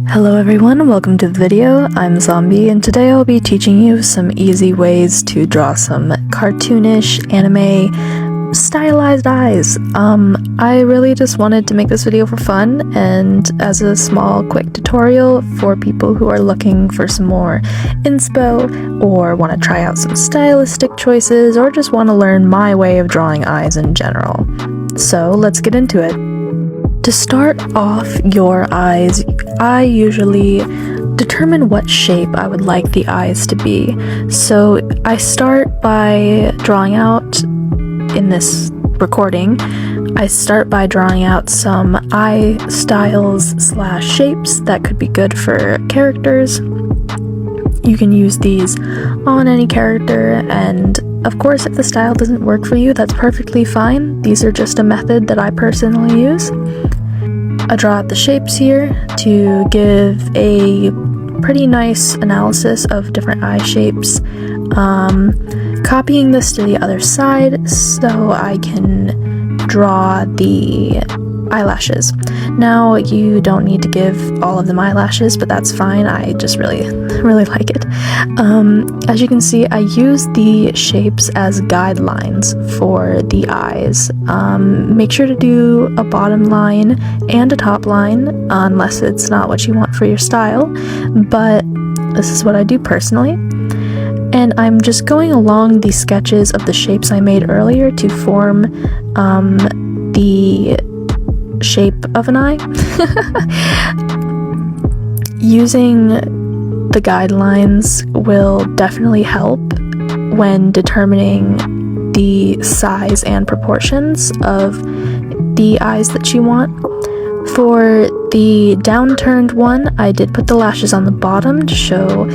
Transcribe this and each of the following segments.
Hello everyone, welcome to the video. I'm Zombie, and today I'll be teaching you some easy ways to draw some cartoonish anime stylized eyes. I really just wanted to make this video for fun and as a small quick tutorial for people who are looking for some more inspo or want to try out some stylistic choices or just want to learn my way of drawing eyes in general. So let's get into it. To start off your eyes, I usually determine what shape I would like the eyes to be. So I start by drawing out, in this recording, I start by drawing out some eye styles / shapes that could be good for characters. You can use these on any character, and of course if the style doesn't work for you, that's perfectly fine. These are just a method that I personally use. I draw out the shapes here to give a pretty nice analysis of different eye shapes. Copying this to the other side so I can draw the eyelashes. Now you don't need to give all of them eyelashes, but that's fine. I just really like it. As you can see, I use the shapes as guidelines for the eyes. Make sure to do a bottom line and a top line unless it's not what you want for your style, but this is what I do personally. And I'm just going along the sketches of the shapes I made earlier to form the shape of an eye. Using the guidelines will definitely help when determining the size and proportions of the eyes that you want. For the downturned one, I did put the lashes on the bottom to show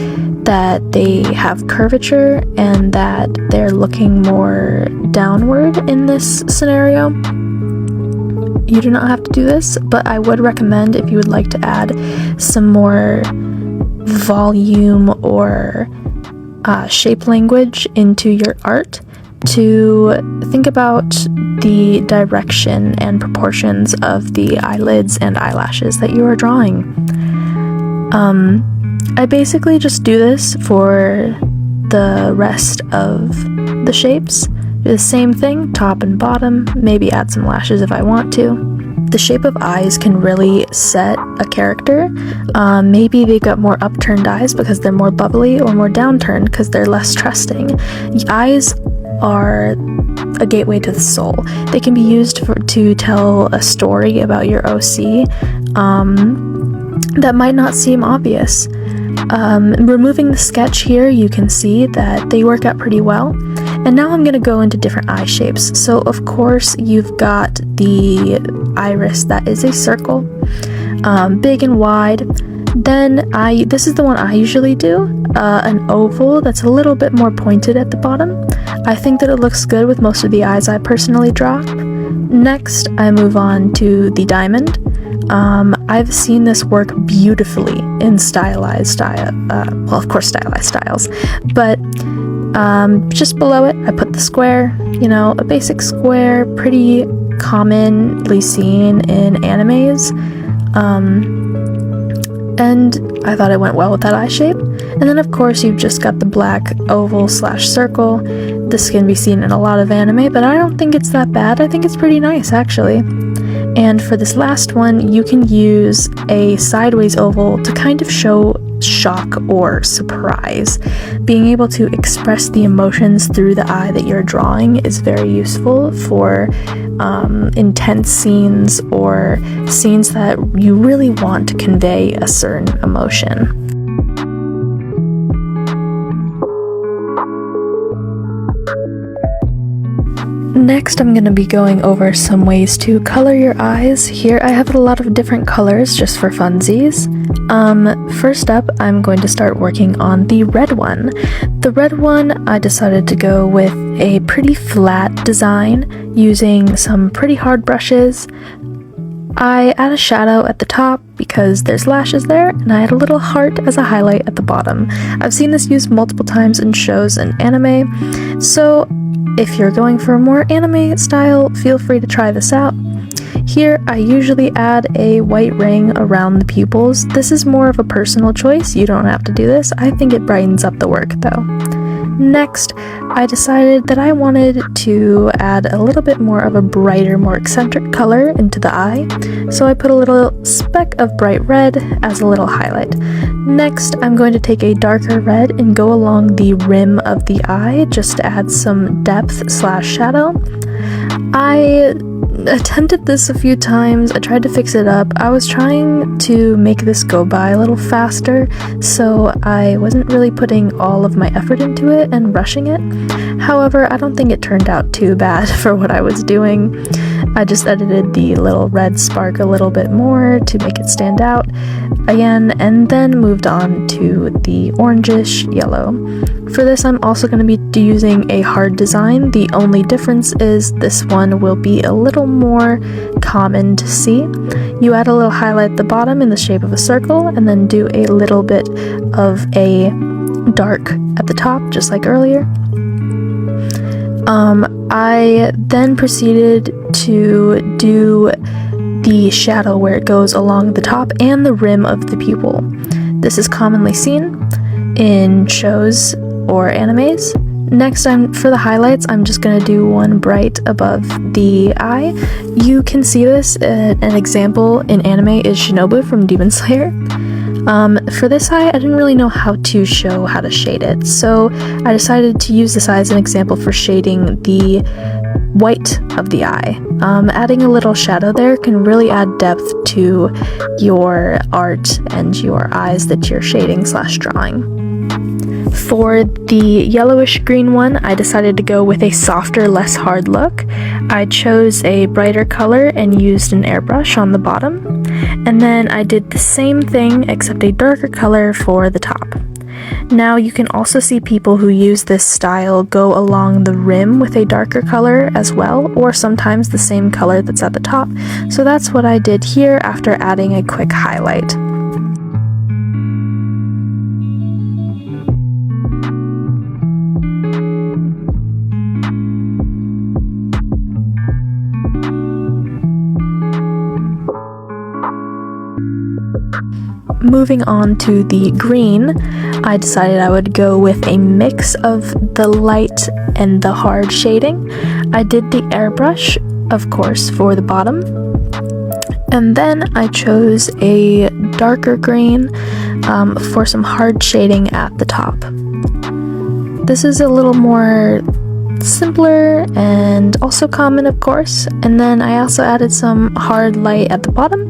that they have curvature and that they're looking more downward in this scenario. You do not have to do this, but I would recommend, if you would like to add some more volume or shape language into your art, to think about the direction and proportions of the eyelids and eyelashes that you are drawing. I basically just do this for the rest of the shapes. Do the same thing, top and bottom, maybe add some lashes if I want to. The shape of eyes can really set a character. Maybe they've got more upturned eyes because they're more bubbly, or more downturned because they're less trusting. Eyes are a gateway to the soul. They can be used to tell a story about your OC that might not seem obvious. Removing the sketch here, you can see that they work out pretty well. And now I'm going to go into different eye shapes. So of course you've got the iris that is a circle, big and wide. Then this is the one I usually do, an oval that's a little bit more pointed at the bottom. I think that it looks good with most of the eyes I personally draw. Next, I move on to the diamond. I've seen this work beautifully in stylized styles, but just below it, I put the square, a basic square, pretty commonly seen in animes. And I thought it went well with that eye shape. And then of course you've just got the black oval / circle. This can be seen in a lot of anime, but I don't think it's that bad. I think it's pretty nice, actually. And for this last one, you can use a sideways oval to kind of show shock or surprise. Being able to express the emotions through the eye that you're drawing is very useful for intense scenes or scenes that you really want to convey a certain emotion. Next, I'm going to be going over some ways to color your eyes. Here I have a lot of different colors just for funsies. First up, I'm going to start working on the red one. The red one, I decided to go with a pretty flat design using some pretty hard brushes. I add a shadow at the top because there's lashes there, and I add a little heart as a highlight at the bottom. I've seen this used multiple times in shows and anime, so if you're going for a more anime style, feel free to try this out. Here, I usually add a white ring around the pupils. This is more of a personal choice. You don't have to do this. I think it brightens up the work though. Next, I decided that I wanted to add a little bit more of a brighter, more eccentric color into the eye, so I put a little speck of bright red as a little highlight. Next, I'm going to take a darker red and go along the rim of the eye just to add some depth slash shadow. I attempted this a few times. I tried to fix it up. I was trying to make this go by a little faster, so I wasn't really putting all of my effort into it and rushing it. However, I don't think it turned out too bad for what I was doing. I just edited the little red spark a little bit more to make it stand out again, and then moved on to the orangish yellow. For this, I'm also going to be using a hard design. The only difference is this one will be a little more common to see. You add a little highlight at the bottom in the shape of a circle, and then do a little bit of a dark at the top, just like earlier. I then proceeded to do the shadow where it goes along the top and the rim of the pupil. This is commonly seen in shows or animes. Next, for the highlights, I'm just going to do one bright above the eye. You can see this, an example in anime is Shinobu from Demon Slayer. For this eye, I didn't really know how to shade it, so I decided to use this eye as an example for shading the white of the eye. Adding a little shadow there can really add depth to your art and your eyes that you're shading slash drawing. For the yellowish green one, I decided to go with a softer, less hard look. I chose a brighter color and used an airbrush on the bottom. And then I did the same thing except a darker color for the top. Now you can also see people who use this style go along the rim with a darker color as well, or sometimes the same color that's at the top. So that's what I did here after adding a quick highlight. Moving on to the green, I decided I would go with a mix of the light and the hard shading. I did the airbrush, of course, for the bottom. And then I chose a darker green for some hard shading at the top. This is a little more simpler and also common, of course. And then I also added some hard light at the bottom.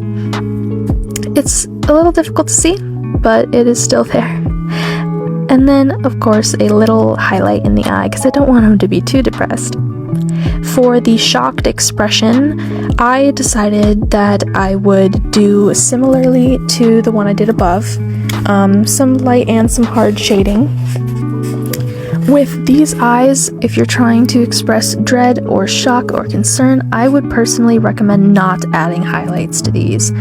It's a little difficult to see, but it is still there. And then, of course, a little highlight in the eye because I don't want him to be too depressed. For the shocked expression, I decided that I would do similarly to the one I did above, some light and some hard shading. With these eyes, if you're trying to express dread or shock or concern, I would personally recommend not adding highlights to these.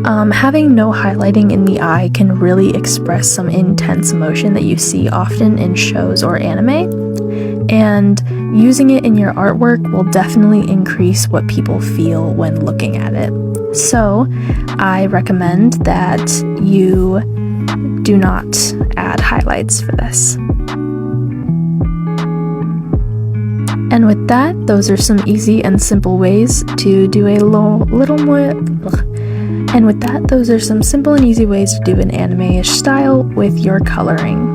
Having no highlighting in the eye can really express some intense emotion that you see often in shows or anime, and using it in your artwork will definitely increase what people feel when looking at it. So, I recommend that you do not add highlights for this. And with that, those are some easy and simple ways to do a little more. And with that, those are some simple and easy ways to do an anime-ish style with your coloring.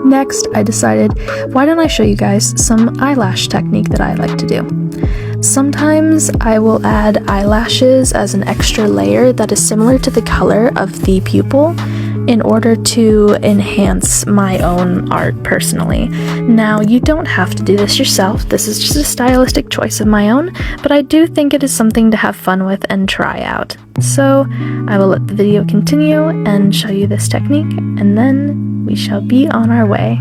Next, I decided, why don't I show you guys some eyelash technique that I like to do. Sometimes I will add eyelashes as an extra layer that is similar to the color of the pupil in order to enhance my own art personally. Now, you don't have to do this yourself. This is just a stylistic choice of my own, but I do think it is something to have fun with and try out. So, I will let the video continue and show you this technique, and then we shall be on our way.